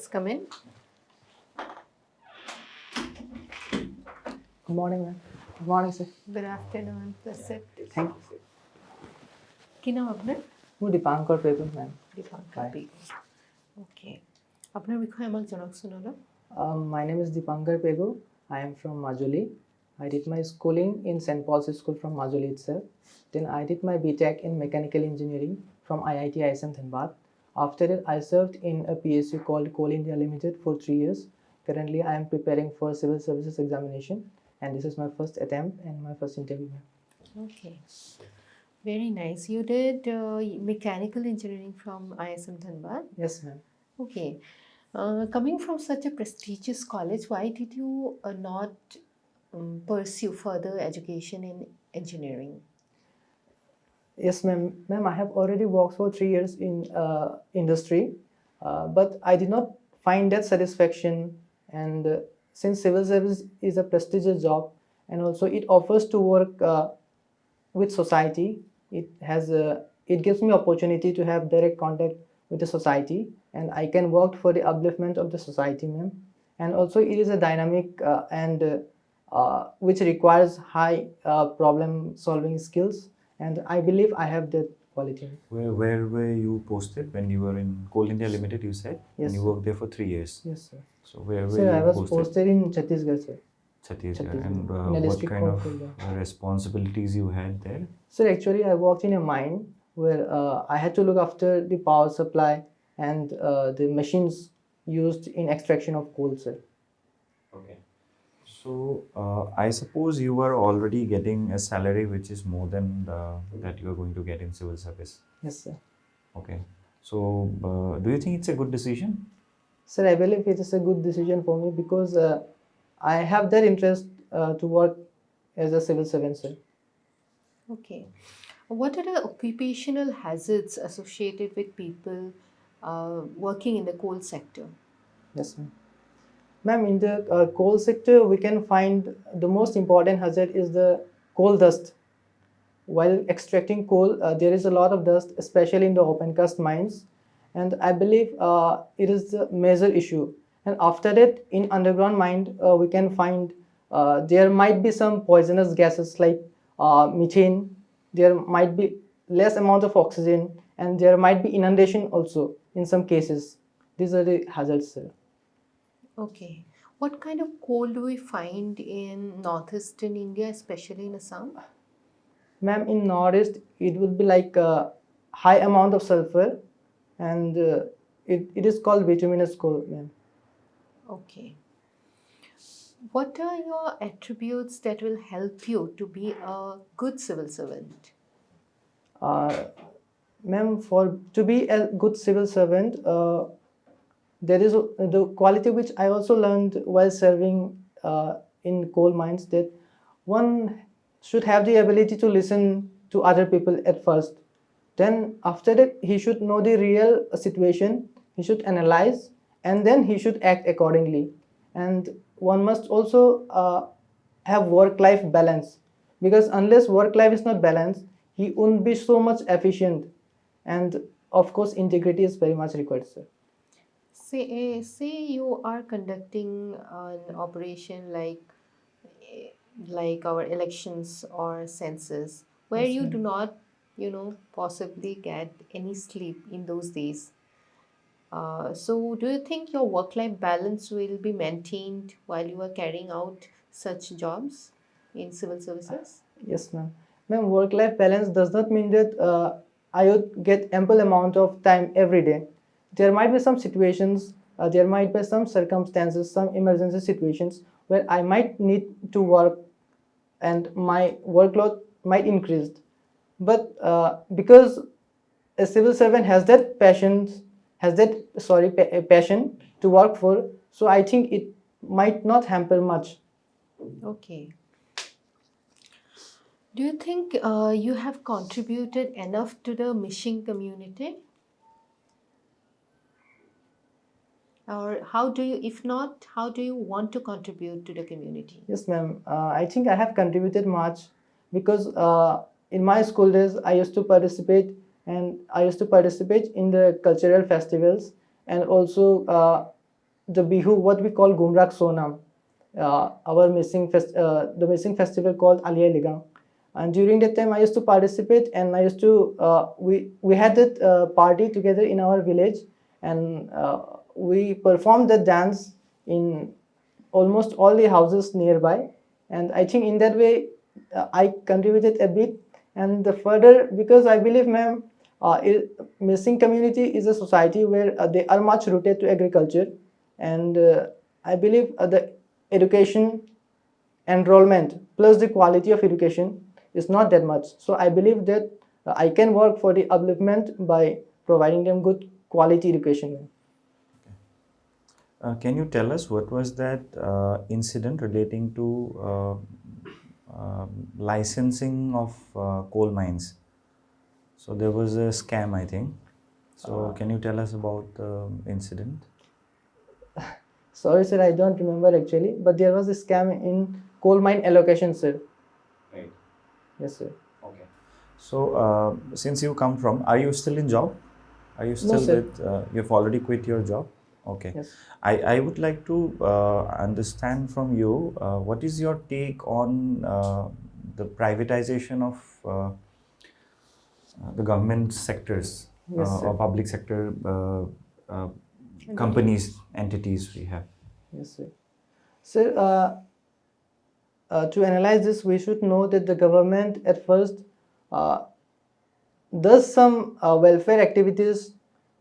Please come in. Good morning, ma'am. Good morning, sir. Good afternoon. Proceed. Thank you. কি নাম আপনার? હું Dipankar Pegu, ma'am. Dipankar Pegu. Okay. আপনার বিষয়ে আমাকে জানাচ্ছেন হলো? My name is Dipankar Pegu. I am from Majuli. I did my schooling in St. Paul's School from Majuli itself. Then I did my BTech in Mechanical Engineering from IIT ISM Dhanbad. After that, I served in a PSU called Coal India Limited for 3 years. Currently, I am preparing for civil services examination, and this is my first attempt and my first interview. Okay. Very nice. You did mechanical engineering from ISM Dhanbad? Yes, ma'am. Okay. Coming from such a prestigious college, why did you not pursue further education in engineering? Yes, ma'am. Ma'am, I have already worked for 3 years in industry, but I did not find that satisfaction. And since civil service is a prestigious job, and also it offers to work with society, it gives me opportunity to have direct contact with the society, and I can work for the upliftment of the society, ma'am. And also it is a dynamic and which requires high problem solving skills, and I believe I have that quality. Where were you posted when you were in Coal India Limited, you said? Yes, And you sir. worked there for 3 years. Yes, sir. So where were Sir, you I was posted in Chhattisgarh, sir. Chhattisgarh. And in a what district kind called of Kulda. responsibilities you had there? Sir, actually, I worked in a mine where I had to look after the power supply and the machines used in extraction of coal, sir. Okay. So I suppose you were already getting a salary which is more than that you are going to get in civil service. Yes, sir. Okay. So do you think it's a good decision? Sir, I believe it is a good decision for me because I have that interest to work as a civil servant, sir. Okay. What are the occupational hazards associated with people working in the coal sector? Yes, ma'am. Ma'am, in the coal sector, we can find the most important hazard is the coal dust. While extracting coal, there is a lot of dust, especially in the open cast mines, and I believe it is a major issue. And after that, in underground mine, we can find there might be some poisonous gases like methane. There might be less amount of oxygen, and there might be inundation also in some cases. These are the hazards, sir. Okay. What kind of coal do we find in northeastern India, especially in Assam? Ma'am, in northeast, it would be like a high amount of sulfur, and it is called bituminous coal, ma'am. Okay. What are your attributes that will help you to be a good civil servant? Ma'am, to be a good civil servant, there is the quality which I also learned while serving in coal mines, that one should have the ability to listen to other people at first. Then after that, he should know the real situation, he should analyze, and then he should act accordingly. And one must also have work-life balance, because unless work-life is not balanced, he won't be so much efficient. And of course, integrity is very much required, sir. Say you are conducting an operation like our elections or census, where Yes, you ma'am. do not, possibly get any sleep in those days. So do you think your work-life balance will be maintained while you are carrying out such jobs in civil services? Yes, ma'am. Ma'am, work-life balance does not mean that I would get ample amount of time every day. There might be some situations, there might be some circumstances, some emergency situations where I might need to work and my workload might increase. But because a civil servant has that passion to work for, so I think it might not hamper much. Okay. Do you think you have contributed enough to the mission community? Or if not, how do you want to contribute to the community? Yes, ma'am. I think I have contributed much because in my school days, I used to participate in the cultural festivals, and also the Bihu, what we call Gumrak Sonam, the missing festival called Aliyah Ligang. And during that time, I used to participate, and I used to we had that party together in our village, and we performed the dance in almost all the houses nearby. And I think in that way, I contributed a bit. And the further, because I believe, ma'am, missing community is a society where they are much rooted to agriculture, and I believe the education enrollment plus the quality of education is not that much. So I believe that I can work for the upliftment by providing them good quality education. Can you tell us what was that incident relating to licensing of coal mines? So there was a scam, I think. So can you tell us about the incident? Sorry, sir, I don't remember actually, but there was a scam in coal mine allocation, sir. Right. Yes, sir. Okay. So since you come from, are you still in job? Are you still sir. with? You've already quit your job. Okay. Yes. I would like to understand from you what is your take on the privatization of the government sectors Yes, sir. or public sector companies, entities we have. Yes, sir. Sir, to analyze this, we should know that the government at first does some welfare activities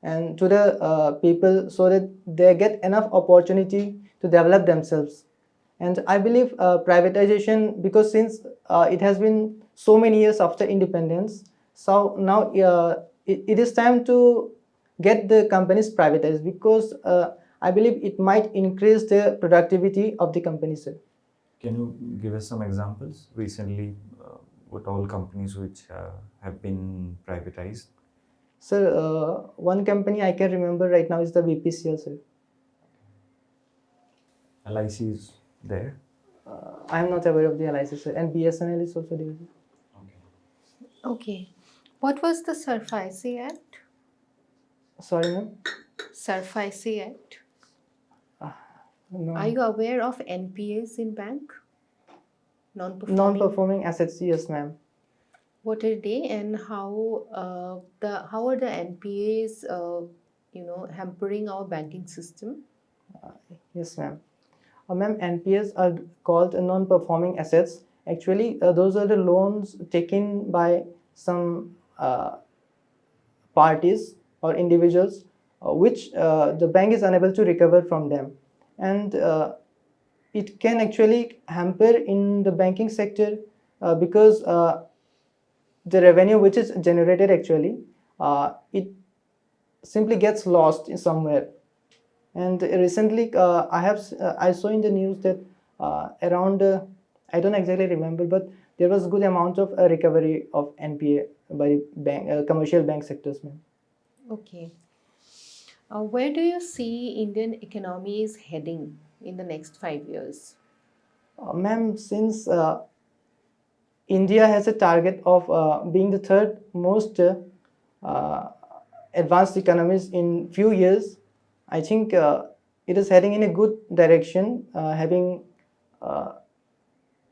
and to the people so that they get enough opportunity to develop themselves. And I believe privatization, because since it has been so many years after independence, so now it is time to get the companies privatized, because I believe it might increase the productivity of the companies. Can you give us some examples recently? What all companies which have been privatized? Sir, one company I can remember right now is the BPCL, sir. LIC is there. I am not aware of the LIC, sir. And BSNL is also there. Okay. Okay. What was the SURF-IC Act? Sorry, ma'am. SURF-IC Act. No. Are you aware of NPAs in bank? Non-performing. Non-performing assets, yes, ma'am. What are they, and how are the NPAs hampering our banking system? Yes, ma'am. Ma'am, NPAs are called non-performing assets. Actually, those are the loans taken by some parties or individuals which the bank is unable to recover from them. And it can actually hamper in the banking sector because the revenue which is generated actually, it simply gets lost in somewhere. And recently, I saw in the news that around I don't exactly remember, but there was good amount of recovery of NPA by commercial bank sectors, ma'am. Okay. Where do you see Indian economy is heading in the next 5 years? Ma'am, since India has a target of being the third most advanced economies in few years, I think it is heading in a good direction,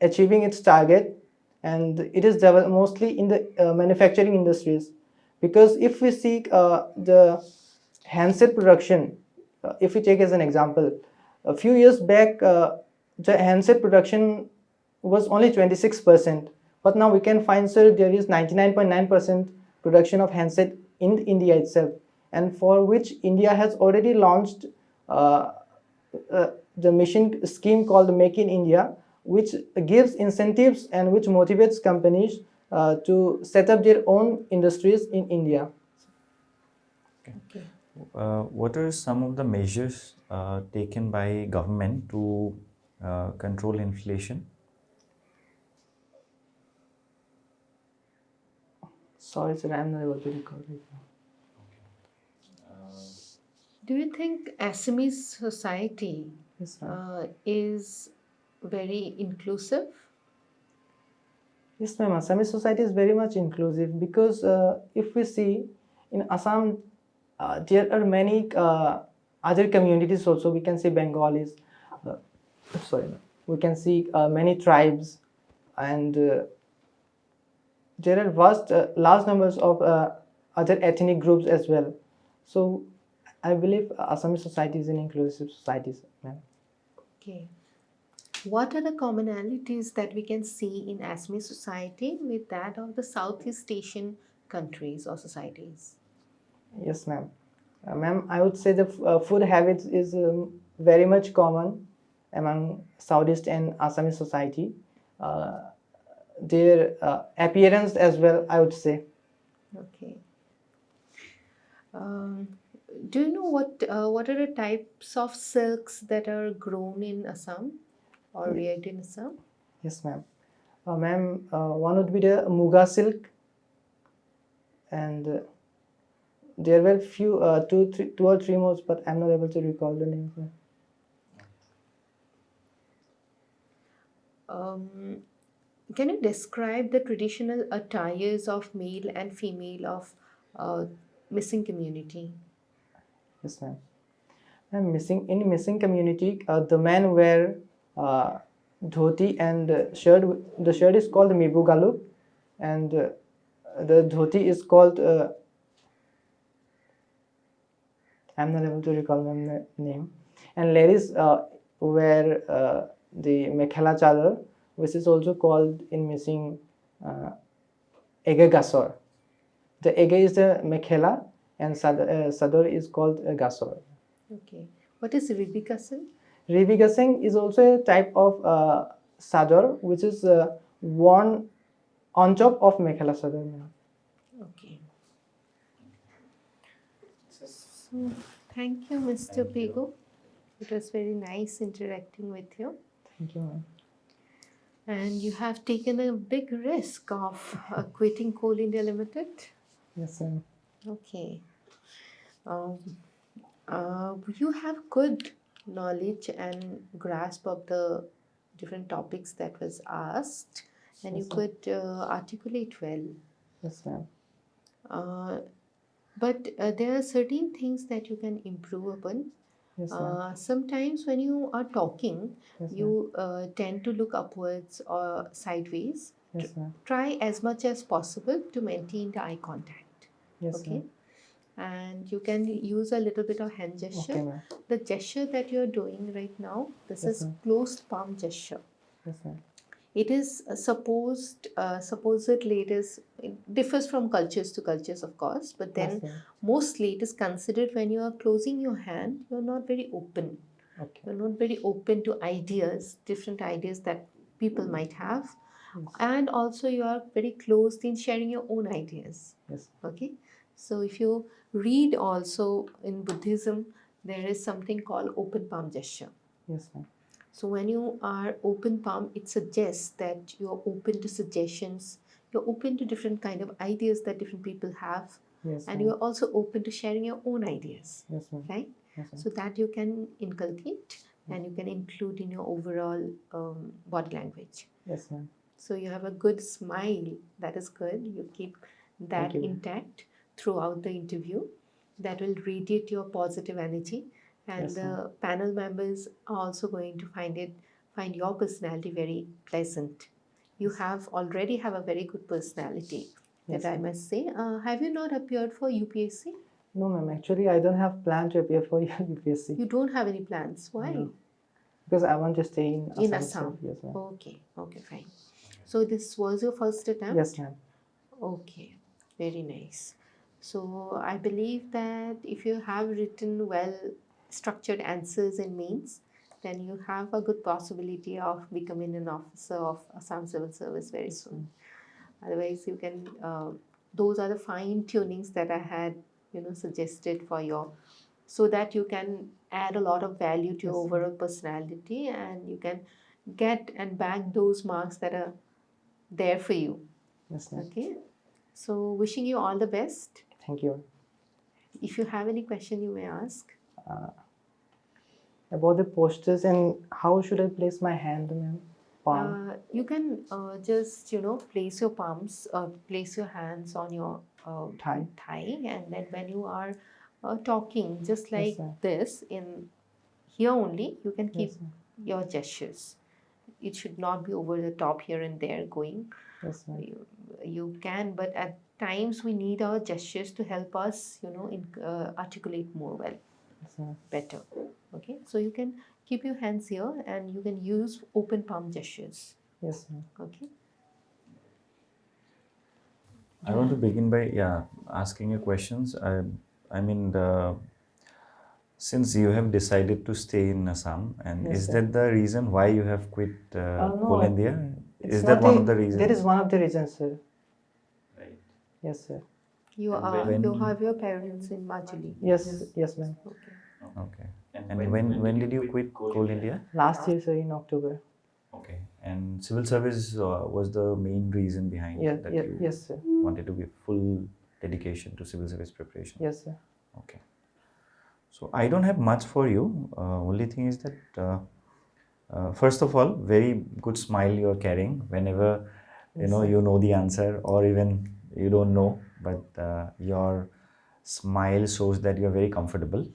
achieving its target, and it is mostly in the manufacturing industries. Because if we see the handset production, if we take as an example, a few years back, the handset production was only 26%, but now we can find, sir, there is 99.9% production of handset in India itself, and for which India has already launched the mission scheme called Make in India, which gives incentives and which motivates companies to set up their own industries in India. Okay. What are some of the measures taken by government to control inflation? Sorry, sir, I'm not able to recall right now. Do you think Assamese society Yes, ma'am. is very inclusive? Yes, ma'am. Assamese society is very much inclusive because if we see in Assam, there are many other communities also. We can see Bengalis, sorry, we can see many tribes, and there are vast, large numbers of other ethnic groups as well. So I believe Assamese society is an inclusive society, ma'am. Okay. What are the commonalities that we can see in Assamese society with that of the Southeast Asian countries or societies? Yes, ma'am. Ma'am, I would say the food habits is very much common among Southeast and Assamese society. Uh, their appearance as well, I would say. Okay. Um, do you know what are the types of silks that are grown in Assam or reared in Assam? Yes, ma'am. Ma'am, one would be the Muga silk, and there were few, two or three more, but I'm not able to recall the names, ma'am. Can you describe the traditional attires of male and female of missing community? Yes, ma'am. And missing community, the men wear dhoti and shirt. The shirt is called mibu galu, and the dhoti is called. I'm not able to recall the name. And ladies wear the mekhela chador, which is also called in missing ege gasor. The ege is the mekhela, and sador is called gasor. Okay. What is Ribikasan? Rivika Singh is also a type of sador which is worn on top of mekhela sador. Okay. So, thank you, Mr. Thank you. Pegu. It was very nice interacting with you. Thank you, ma'am. And you have taken a big risk of quitting Coal India Limited. Yes, ma'am. Okay. Um, you have good knowledge and grasp of the different topics that was asked, and you Yes, ma'am. could articulate well. Yes, ma'am. Uh, but there are certain things that you can improve upon. Yes, ma'am. Sometimes when you are talking, Yes, ma'am. you tend to look upwards or sideways. Yes, ma'am. Try as much as possible to maintain the eye contact. Yes, Okay. ma'am. And you can use a little bit of hand gesture. Okay, ma'am. The gesture that you're doing right now, this Yes, is ma'am. closed palm gesture. Yes, ma'am. It is supposedly it differs from cultures to cultures, of course, but then Yes, ma'am. mostly it is considered when you are closing your hand, you're not very open. Okay. You're not very open to ideas, different ideas that people might have, Yes. and also you are very closed in sharing your own ideas. Yes. Okay, so if you read also in Buddhism, there is something called open palm gesture. Yes, ma'am. So when you are open palm, it suggests that you're open to suggestions, you're open to different kind of ideas that different people have, Yes, and ma'am. you're also open to sharing your own ideas, Yes, ma'am. right? Yes, ma'am. So that you can inculcate and you can include in your overall body language. Yes, ma'am. So you have a good smile, that is good. You keep that you. intact throughout the interview. That will radiate your positive energy, and Yes, the ma'am. panel members are also going to find your personality very pleasant. You have already have a very good personality, Yes, that I ma'am. must say. Have you not appeared for UPSC? No, ma'am. Actually, I don't have plan to appear for UPSC You don't have any plans. Why? No. because I want to stay in Assam. In itself. Assam. Yes, ma'am. Okay, fine. So this was your first attempt? Yes, ma'am. Okay, very nice. So I believe that if you have written well structured answers in mains, then you have a good possibility of becoming an officer of Assam Civil Service very soon. Otherwise, you can. Those are the fine tunings that I had, suggested for your, so that you can add a lot of value to your Yes, overall personality, and you can get and back those marks that are there for you. Yes, ma'am. Okay. So wishing you all the best. Thank you. If you have any question, you may ask. About the posters and how should I place my hand, ma'am? Palm. You can just place your palms, place your hands on your Thigh. and then when you are talking just like sir. this in here only, you can keep Yes, sir. your gestures. It should not be over the top here and there going. Yes, sir. You can, but at times we need our gestures to help us, articulate more well, Yes, sir. better. Okay, so you can keep your hands here and you can use open palm gestures. Yes, sir. Okay. I want to begin by asking you questions. I mean, since you have decided to stay in Assam, and Yes, is sir. that the reason why you have quit No, Coal India? It's Is that not one a- of the reasons? That is one of the reasons, sir. Right. Yes, sir. You And are when- you have your parents in Majuli. Yes, ma'am. Okay. Okay. And when did you quit Coal India? Last year, sir, in October. Okay. And civil service was the main reason behind Yeah, that yeah, you yes, sir. wanted to give full dedication to civil service preparation. Yes, sir. Okay. So I don't have much for you. Only thing is that first of all, very good smile you're carrying whenever Yes, you know the answer, or even you don't know, but your smile shows that you're very comfortable.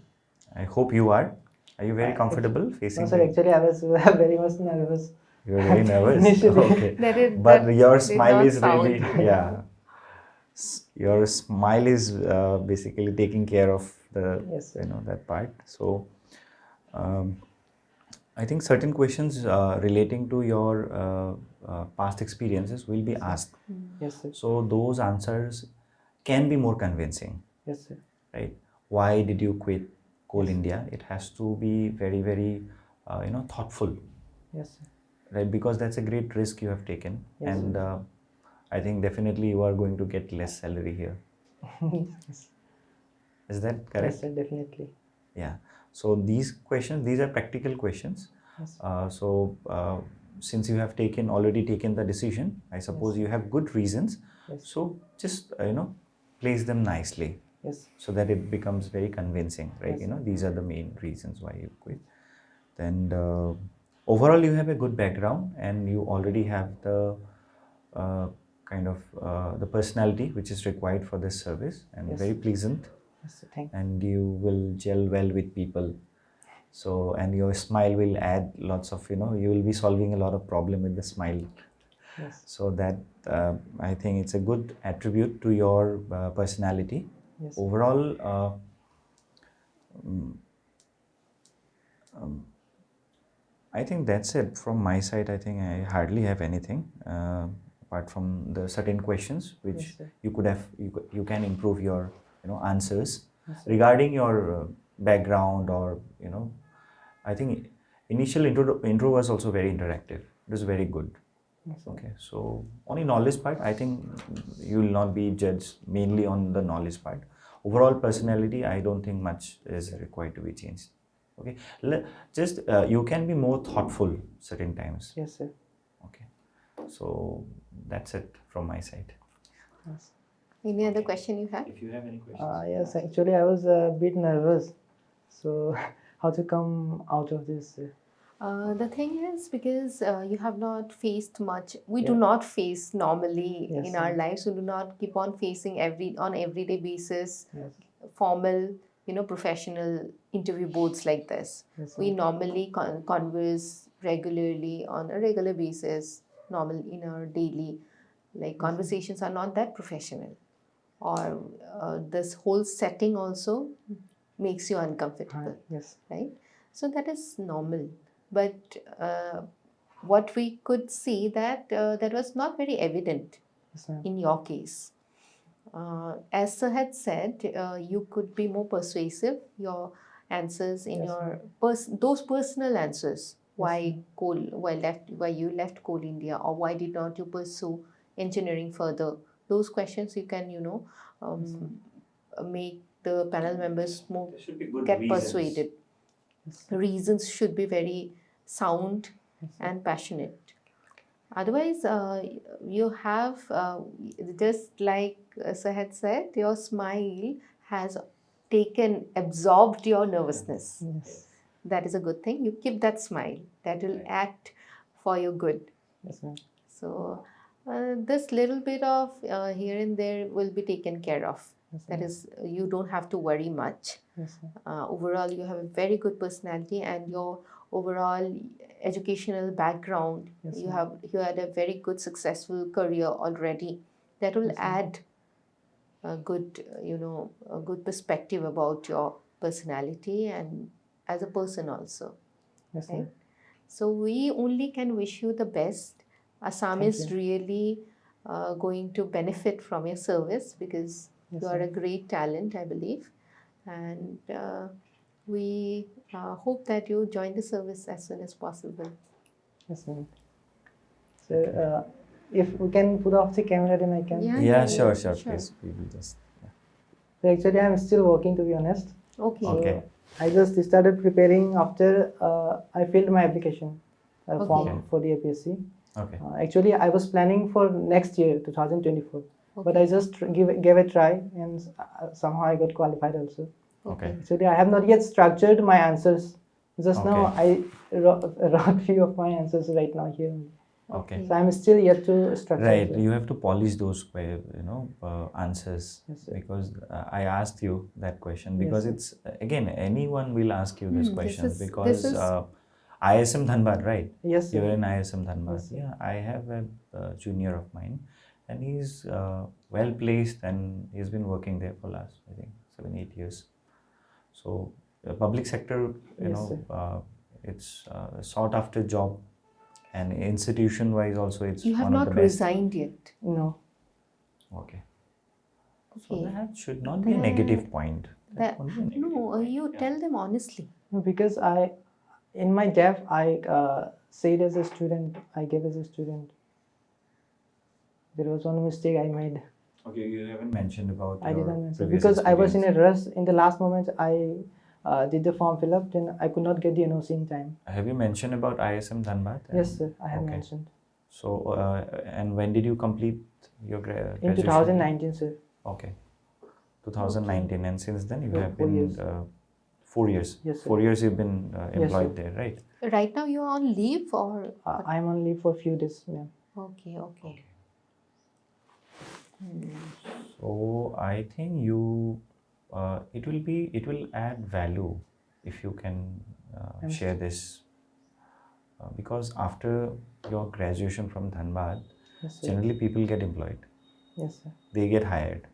I hope you are. Are you very comfortable facing? No, sir, actually, I was very much nervous. You're very nervous. Initially. Okay. That But your did smile not is really, sound. yeah. Your smile is basically taking care of the, Yes, sir. that part. So, um, I think certain questions relating to your past experiences will be asked. Yes, sir. So, those answers can be more convincing, Yes, sir. right? Why did you quit Coal Yes. India? It has to be very, very, thoughtful, Yes, sir. right? Because that's a great risk you have taken. Yes. And I think definitely you are going to get less salary here. Yes. Is that correct? Yes, sir, definitely. Yeah. So these questions, these are practical questions. Yes. Since you have already taken the decision, I suppose you have good reasons. Yes. So just place them nicely Yes. so that it becomes very convincing, right? Yes. These are the main reasons why you quit. Then overall, you have a good background and you already have the kind of the personality which is required for this service, and Yes. very pleasant, Yes, sir. Thank you. and you will gel well with people. So, and your smile will add lots of, you will be solving a lot of problem with the smile. Yes. So that I think it's a good attribute to your personality. Yes. Overall, I think that's it from my side. I think I hardly have anything apart from the certain questions which Yes, sir. you could have. You can improve your answers Yes, sir. regarding your background, or I think initial intro was also very interactive. It was very good. Yes, sir. Okay, so on the knowledge part, I think you will not be judged mainly on the knowledge part. Overall personality, I don't think much is required to be changed. Okay, just you can be more thoughtful certain times. Yes, sir. Okay, so that's it from my side. Yes. Any other question you have? If you have any questions. Yes, actually, I was a bit nervous. So, how to come out of this? The thing is, because you have not faced much, we do Yeah. not face normally Yes, in our sir. lives. We do not keep on facing on everyday basis Yes. formal, professional interview boards like this. Yes, We sir. normally converse regularly on a regular basis, normal in our daily, like conversations are not that professional, or this whole setting also makes you uncomfortable, Yes. right? So that is normal. But what we could see that was not very evident Yes, ma'am. in your case. As Sir had said, you could be more persuasive. Your answers in Yes, your those personal answers. Why ma'am. why you left Coal India, or why did not you pursue engineering further? Those questions you can make the panel members more There should be good get reasons. persuaded. Yes. Reasons should be very sound Yes, sir. and passionate. Otherwise, you have, just like Sir had said, your smile has absorbed your nervousness. Yes. That is a good thing. You keep that smile. That will act for your good. Yes, ma'am. So, this little bit of here and there will be taken care of. Yes, That sir. is, you don't have to worry much. Yes, sir. Overall, you have a very good personality, and your overall educational background, Yes, you sir. had a very good successful career already. That will Yes, sir. add a good, a good perspective about your personality and as a person also, Yes, right? sir. So we only can wish you the best. Assam Thank is you. really going to benefit from your service because Yes, you are sir. a great talent, I believe. And we hope that you join the service as soon as possible. Yes, sir. So, if we can put off the camera, then I can. Yeah, sure, please. We will just. So actually, I'm still working, to be honest. Okay. Okay. So I just started preparing after I filled my application form Okay. for the APSC. Okay. Actually, I was planning for next year, 2024. But I Okay. just gave a try, and somehow I got qualified also. Okay. Actually, I have not yet structured my answers. Just now, Okay. I wrote few of my answers right now here. Okay. So I'm still yet to structure. Right, it. you have to polish those answers, Yes, sir. because I asked you that question Yes, because sir. it's again anyone will ask you this question this because is ISM Dhanbad, right? Yes, sir. You're in ISM Dhanbad. Yes, sir. Yeah, I have a junior of mine, and he's well placed, and he's been working there for last I think 7-8 years. So the public sector, Yes, sir. it's a sought after job. And institution wise also it's you have one of the not best. resigned yet. No. Okay. So Okay. that should not be a negative point. That, won't be a negative no, point. you Yeah. tell them honestly. No, because in my DEF, I said as a student, I gave as a student. There was one mistake I made. Okay, you haven't mentioned about I your didn't mention previous because I was in experience. a rush. In the last moment, I did the form fill up, then I could not get the NOC in time. Have you mentioned about ISM Dhanbad? Yes, sir, I have Okay. mentioned. So, and when did you complete your graduation? In 2019, sir. Okay. 2019, and since then you For have 4 been years. 4 years. Yes, sir. 4 years you've been Yes, employed sir. there, right? Right now you're on leave or? I'm on leave for a few days, ma'am. Okay. So I think you, it will add value if you can Yes. share this, because after your graduation from Dhanbad, Yes, sir. generally people get employed, Yes, sir. they get hired.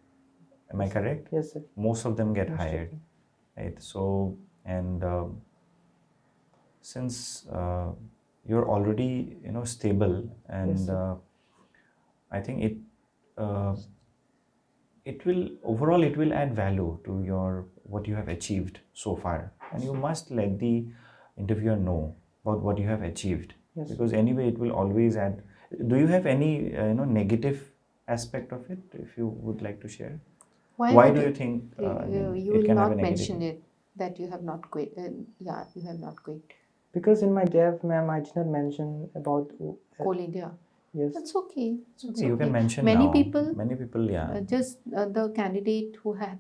Am I Yes, sir. correct? Yes, sir. Most of them get Most of hired, them. right? So, and since you're already stable, and Yes, sir. I think it will overall it will add value to your what you have achieved so far, and you must let the interviewer know about what you have achieved, Yes, because anyway it will always add. Do you have any negative aspect of it, if you would like to share? Why would do you think you it will can have a not negative mention it that you have not quit? Yeah, you have not quit. Because in my DEF, ma'am, I did not mention about. Coal India. Yes. That's okay. It's You okay. can mention Many now. people, Many people, yeah. just the candidate who had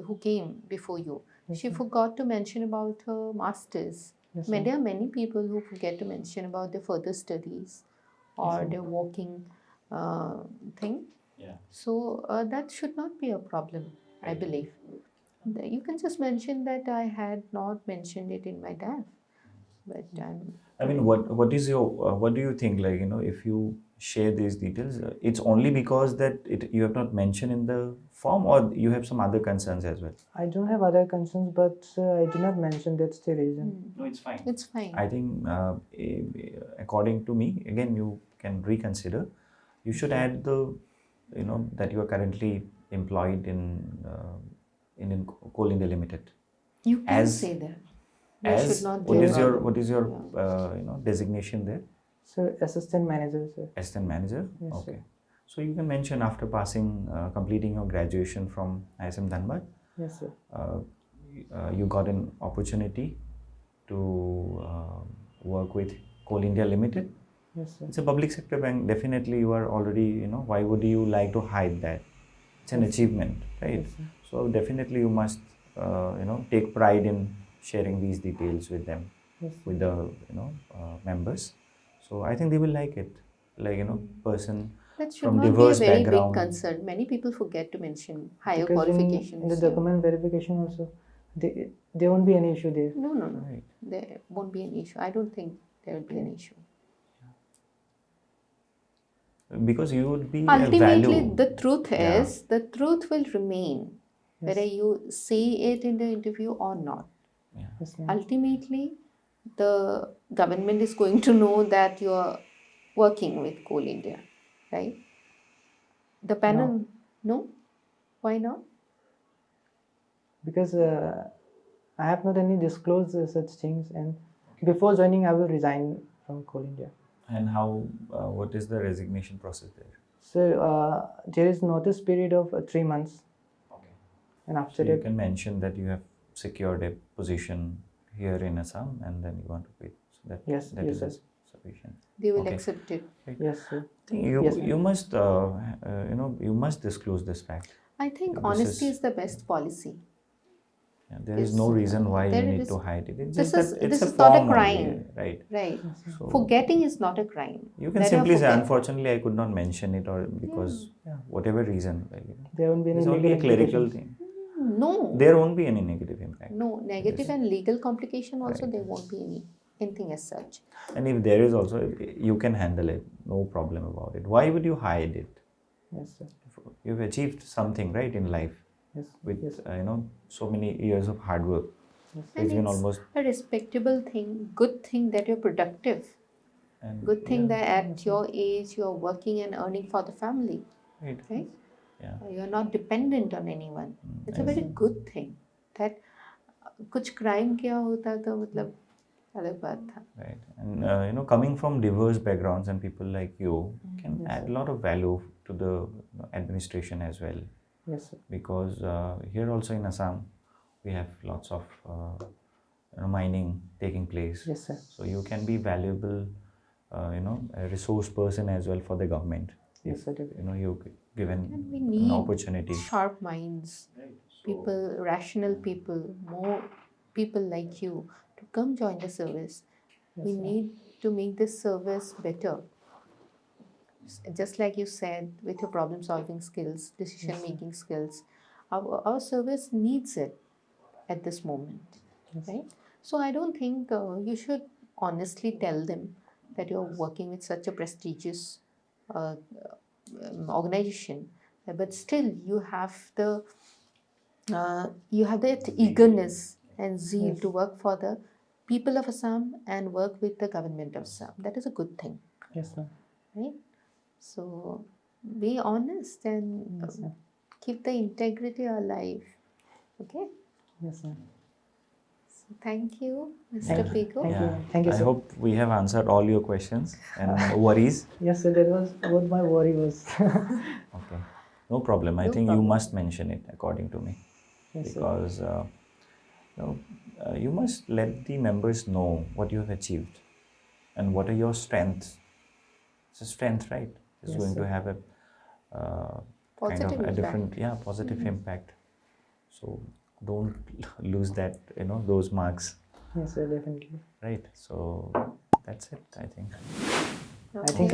who came before you, Yes, she ma'am. forgot to mention about her masters. Yes, There ma'am. are many people who forget to mention about their further studies or ma'am. their working thing. Yeah. So that should not be a problem, I believe. You can just mention that I had not mentioned it in my DAF, but I mean, what is your what do you think? Like, if you share these details, it's only because that you have not mentioned in the form, or you have some other concerns as well. I don't have other concerns, but I did not mention that's the reason. No, it's fine. It's fine. I think, according to me, again, you can reconsider. You should add the, that you are currently employed in Coal India Limited. You can As- say that. You As should not what give is a- your Yeah. designation there? Sir, assistant manager, sir. Assistant manager. Yes, sir. Okay. So you can mention after completing your graduation from ISM Dhanbad, Yes, sir. you got an opportunity to work with Coal India Limited. Yes, sir. It's a public sector bank. Definitely, you are already. Why would you like to hide that? It's an Yes, sir. achievement, right? Yes, sir. So definitely, you must take pride in sharing these details with them, Yes, sir. with the members. So I think they will like it. Like person That should from not be a diverse very big background. concern. Many people forget to mention higher Because qualifications. in the document verification also, there won't be any issue there. No. Right. There won't be an issue. I don't think there will be an issue. Because you would be a Ultimately, value. the truth Yeah. is, the truth will remain, Yes. whether you say it in the interview or not. Yeah. Yes, ma'am. Ultimately, the government is going to know that you are working with Coal India, right? The panel, no? Why not? Because I have not any disclosed such things, and before joining I will resign from Coal India. And how? What is the resignation process there? So there is notice period of 3 months, Okay. and So after you that, can mention that you have secured a position here in Assam, and then you want to quit. So that Yes, that yes, is sir. sufficient. They will Okay. accept it. yes, sir. I think you Yes, ma'am. you must you must disclose this fact. I think This honesty is- is the best policy. Yeah, there is Is, no reason why you there need is- to hide it. It's this just is- that it's this a is not a form only, crime. right? Right. So Forgetting is not a crime. you can That you simply say, forget- unfortunately, I could not mention it, or because whatever reason. There won't be any It's only a legal clerical implications. thing. No. There won't be any negative impact. No, negative Yes. and legal complication also Right. there won't be anything as such. And if there is also, you can handle it. No problem about it. Why would you hide it? Yes, sir. You've achieved something, right, in life Yes, with yes, so many years of hard work. yes, And It's been it's almost a respectable thing, good thing that you're productive. and Good thing yeah, that at your age you're working and earning for the family, right. right? Yeah. You're not dependent on anyone. It's a I very see. good thing. That कुछ crime किया होता तो मतलब अलग बात था. Right. And coming from diverse backgrounds and people like you can Yes, add a lot of value to the administration as well. yes, sir. Because here also in Assam, we have lots of mining taking place. Yes, sir. So you can be valuable, a resource person as well for the government. Yes, sir. Definitely. You given And we an need opportunity. sharp minds, people, rational people, more people like you to come join the service. We Yes, sir. need to make this service better. Just like you said, with your problem solving skills, decision making skills, our service needs it at this moment, Yes. right? So I don't think you should honestly tell them that you're working with such a prestigious organization, but still you have that eagerness and zeal Yes. to work for the people of Assam and work with the government of Assam. That is a good thing, Yes, sir. right? So be honest and Yes, sir. keep the integrity alive. Okay. Yes, sir. So thank you, Mr. Thank you. Pegu. Thank Yeah. Thank you, I sir. hope we have answered all your questions and worries. Yes, sir. That was what my worry was. Okay. No problem. I No think you problem. must mention it according to me. Yes, sir. Because you must let the members know what you have achieved and what are your strengths. It's a strength, right? It's Yes, going sir. to have a kind Positive of a impact. different, positive impact. So don't lose that, those marks, Yes, sir. Definitely. right? So that's it, I think. I think